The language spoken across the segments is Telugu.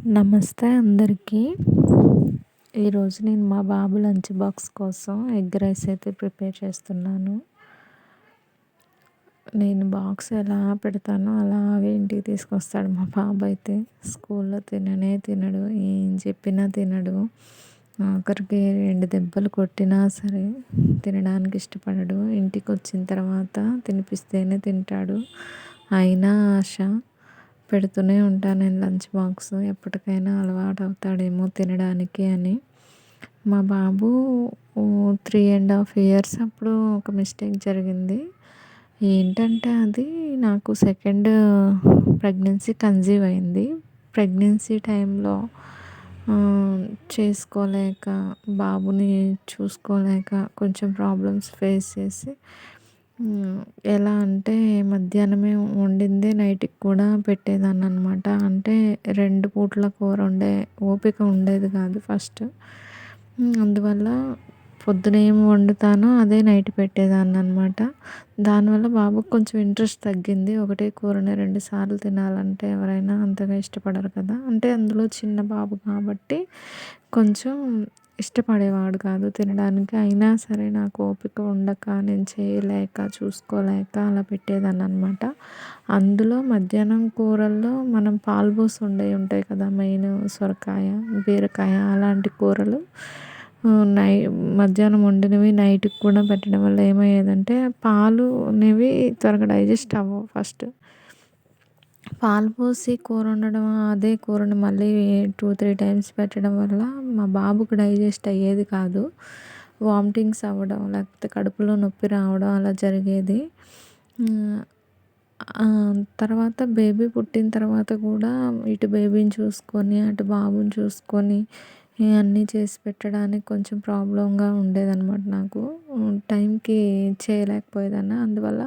నమస్తే అందరికీ. ఈరోజు నేను మా బాబు లంచ్ బాక్స్ కోసం ఎగ్ రైస్ అయితే ప్రిపేర్ చేస్తున్నాను. నేను బాక్స్ ఎలా పెడతానో అలాగే ఇంటికి తీసుకొస్తాడు మా బాబు అయితే. స్కూల్లో తినడు, ఏం చెప్పినా తినడు. ఆఖరికి 2 దెబ్బలు కొట్టినా సరే తినడానికి ఇష్టపడడు. ఇంటికి వచ్చిన తర్వాత తినిపిస్తేనే తింటాడు. అయినా ఆశ పెడుతూనే ఉంటాను నేను లంచ్ బాక్స్. ఎప్పటికైనా అలవాటు అవుతాడేమో తినడానికి అని. మా బాబు 3½ ఇయర్స్ అప్పుడు ఒక మిస్టేక్ జరిగింది. ఏంటంటే అది నాకు సెకండ్ ప్రెగ్నెన్సీ కన్సీవ్ అయింది. ప్రెగ్నెన్సీ టైంలో చేసుకోలేక, బాబుని చూసుకోలేక కొంచెం ప్రాబ్లమ్స్ ఫేస్ చేసి, ఎలా అంటే మధ్యాహ్నమే వండిందే నైట్‌కి కూడా పెట్టేదాన్ననమాట. అంటే 2 పూటల కూర వండే ఓపిక ఉండేది కాదు ఫస్ట్. అందువల్ల పొద్దున ఏం వండుతానో అదే నైట్ పెట్టేదాన్ననమాట. దానివల్ల బాబుకి కొంచెం ఇంట్రెస్ట్ తగ్గింది. ఒకటే కూరని 2 సార్లు తినాలంటే ఎవరైనా అంతగా ఇష్టపడరు కదా! అంటే అందులో చిన్న బాబు కాబట్టి కొంచెం ఇష్టపడేవాడు కాదు తినడానికి. అయినా సరే నాకు ఓపిక ఉండక, నేను చేయలేక, చూసుకోలేక అలా పెట్టేదాన్ననమాట. అందులో మధ్యాహ్నం కూరల్లో మనం పాలుపోసి వండేవి ఉంటాయి కదా! మెయిన్ సొరకాయ, బీరకాయ అలాంటి కూరలు నై మధ్యాహ్నం వండినవి నైట్‌కి కూడా పెట్టడం వల్ల ఏమయ్యేదంటే పాలు అనేవి త్వరగా డైజెస్ట్ అవ్వవు ఫస్ట్. పాలు పోసి కూర వండడం, అదే కూరని మళ్ళీ 2, 3 టైమ్స్ పెట్టడం వల్ల మా బాబుకి డైజెస్ట్ అయ్యేది కాదు. వామిటింగ్స్ అవ్వడం, లేకపోతే కడుపులో నొప్పి రావడం అలా జరిగేది. తర్వాత బేబీ పుట్టిన తర్వాత కూడా ఇటు బేబీని చూసుకొని, అటు బాబుని చూసుకొని అన్నీ చేసి పెట్టడానికి కొంచెం ప్రాబ్లమ్‌గా ఉండేదనమాట నాకు. టైంకి చేయలేకపోయేదాన్ని. అందువల్ల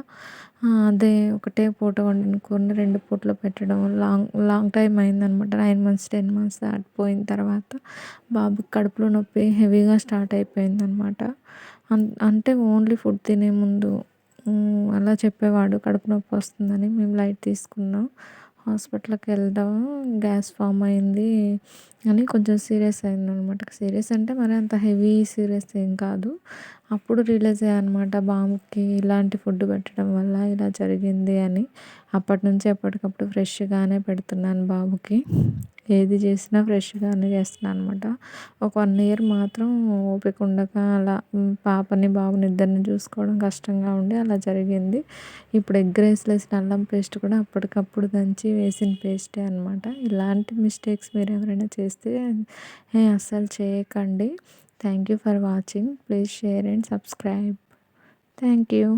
అదే ఒకటే పూట వండిన కూరని 2 పూటలు పెట్టడం లాంగ్ లాంగ్ టైం అయిందనమాట. 9 మంత్స్, 10 మంత్స్ దాటిపోయిన తర్వాత బాబుకి కడుపులో నొప్పి హెవీగా స్టార్ట్ అయిపోయిందనమాట. అంటే ఓన్లీ ఫుడ్ తినే ముందు అలా చెప్పేవాడు కడుపు నొప్పి వస్తుందని. మేము లైట్ తీసుకున్నాం. హాస్పిటల్‌కి వెళ్దాం, గ్యాస్ ఫార్మ్ అయింది అని కొంచెం సీరియస్ అయిందనమాట. సీరియస్ అంటే మరి అంత హెవీ సీరియస్ ఏం కాదు. అప్పుడు రియలైజ్ అయ్యాననమాట బాబుకి ఇలాంటి ఫుడ్ పెట్టడం వల్ల ఇలా జరిగింది అని. అప్పటినుంచి ఎప్పటికప్పుడు ఫ్రెష్‌గానే పెడుతున్నాను బాబుకి. ఏది చేసినా ఫ్రెష్‌గానే చేస్తున్నాను అనమాట. ఒక 1 ఇయర్ మాత్రం ఓపిక ఉండక అలా పాపని, బాబుని ఇద్దరిని చూసుకోవడం కష్టంగా ఉండి అలా జరిగింది. ఇప్పుడు ఎగ్ రైస్‌లో ఏసిన అల్లం పేస్ట్ కూడా అప్పటికప్పుడు దంచి వేసిన పేస్టే అనమాట. ఇలాంటి మిస్టేక్స్ మీరు ఎవరైనా చేస్తే అస్సలు చేయకండి. Thank you for watching. Please share and subscribe. Thank you.